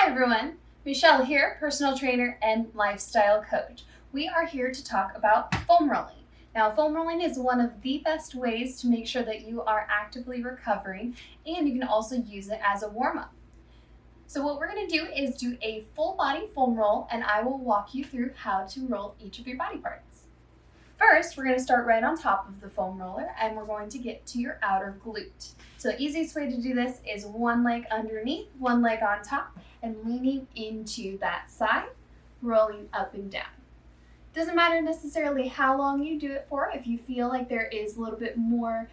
Hi everyone, Michelle here, personal trainer and lifestyle coach. We are here to talk about foam rolling. Now, foam rolling is one of the best ways to make sure that you are actively recovering, and you can also use it as a warm-up. So what we're going to do is do a full body foam roll, and I will walk you through how to roll each of your body parts. First, we're going to start right on top of the foam roller, and we're going to get to your outer glute. So the easiest way to do this is one leg underneath, one leg on top, and leaning into that side, rolling up and down. Doesn't matter necessarily how long you do it for. If you feel like there is a little bit more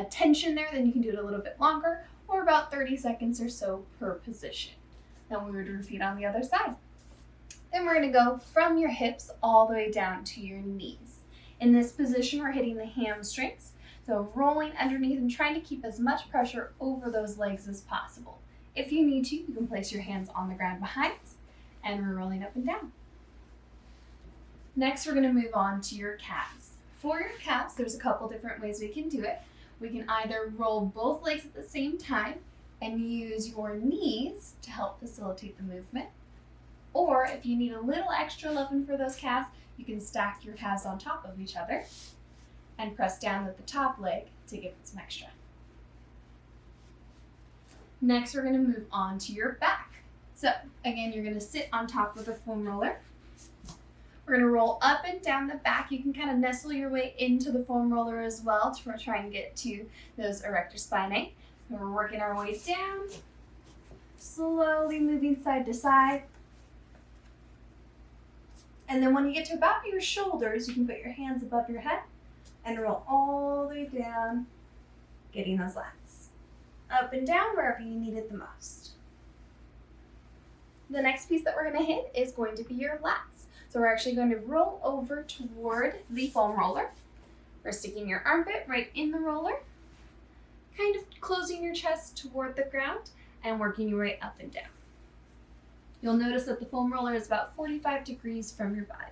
tension there, then you can do it a little bit longer, or about 30 seconds or so per position. Then we would repeat on the other side. Then we're going to go from your hips all the way down to your knees. In this position, we're hitting the hamstrings, so rolling underneath and trying to keep as much pressure over those legs as possible. If you need to, you can place your hands on the ground behind, and we're rolling up and down. Next, we're going to move on to your calves. For your calves, there's a couple different ways we can do it. We can either roll both legs at the same time and use your knees to help facilitate the movement. Or if you need a little extra loving for those calves, you can stack your calves on top of each other and press down with the top leg to give it some extra. Next, we're going to move on to your back. So again, you're going to sit on top of the foam roller. We're going to roll up and down the back. You can kind of nestle your way into the foam roller as well to try and get to those erector spinae. And we're working our way down, slowly moving side to side. And then when you get to about your shoulders, you can put your hands above your head and roll all the way down, getting those lats. Up and down wherever you need it the most. The next piece that we're going to hit is going to be your lats. So we're actually going to roll over toward the foam roller. We're sticking your armpit right in the roller, kind of closing your chest toward the ground and working your way up and down. You'll notice that the foam roller is about 45 degrees from your body.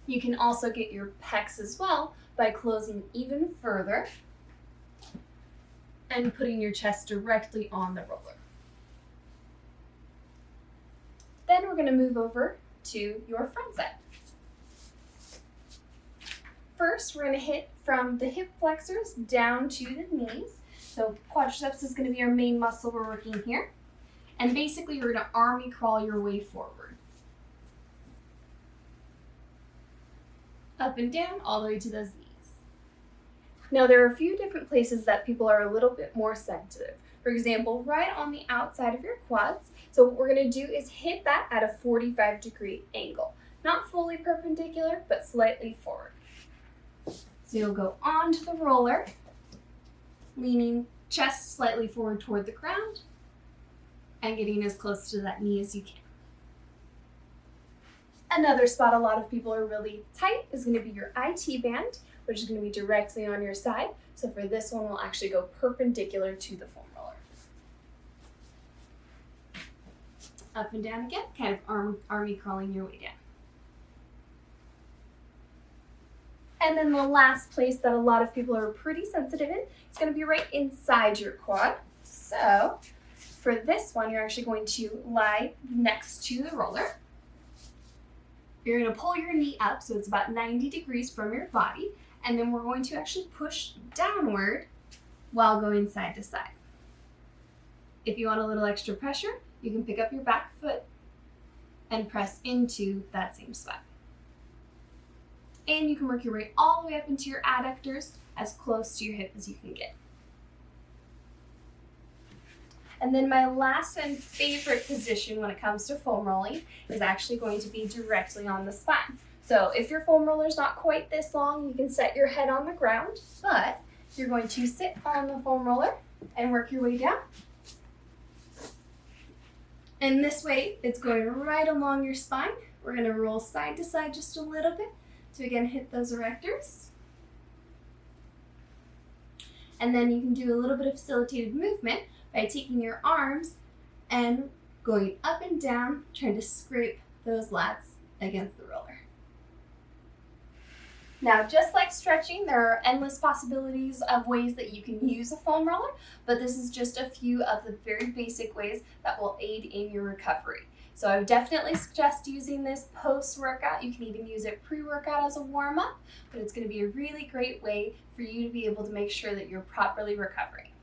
You can also get your pecs as well by closing even further and putting your chest directly on the roller. Then we're going to move over to your front side. First, we're going to hit from the hip flexors down to the knees. So quadriceps is going to be our main muscle we're working here. And basically, you're going to army crawl your way forward. Up and down, all the way to those knees. Now, there are a few different places that people are a little bit more sensitive. For example, right on the outside of your quads. So what we're going to do is hit that at a 45-degree angle. Not fully perpendicular, but slightly forward. So you'll go onto the roller, leaning chest slightly forward toward the ground, and getting as close to that knee as you can. Another spot a lot of people are really tight is going to be your IT band, which is going to be directly on your side. So for this one, we'll actually go perpendicular to the foam roller. Up and down again, kind of army crawling your way down. And then the last place that a lot of people are pretty sensitive in is going to be right inside your quad. So for this one, you're actually going to lie next to the roller. You're going to pull your knee up so it's about 90 degrees from your body, and then we're going to actually push downward while going side to side. If you want a little extra pressure, you can pick up your back foot and press into that same spot. And you can work your way all the way up into your adductors as close to your hip as you can get. And then my last and favorite position when it comes to foam rolling is actually going to be directly on the spine. So if your foam roller is not quite this long, you can set your head on the ground, but you're going to sit on the foam roller and work your way down. And this way, it's going right along your spine. We're going to roll side to side just a little bit to again hit those erectors. And then you can do a little bit of facilitated movement by taking your arms and going up and down, trying to scrape those lats against the roller. Now, just like stretching, there are endless possibilities of ways that you can use a foam roller, but this is just a few of the very basic ways that will aid in your recovery. So I would definitely suggest using this post-workout. You can even use it pre-workout as a warm-up, but it's going to be a really great way for you to be able to make sure that you're properly recovering.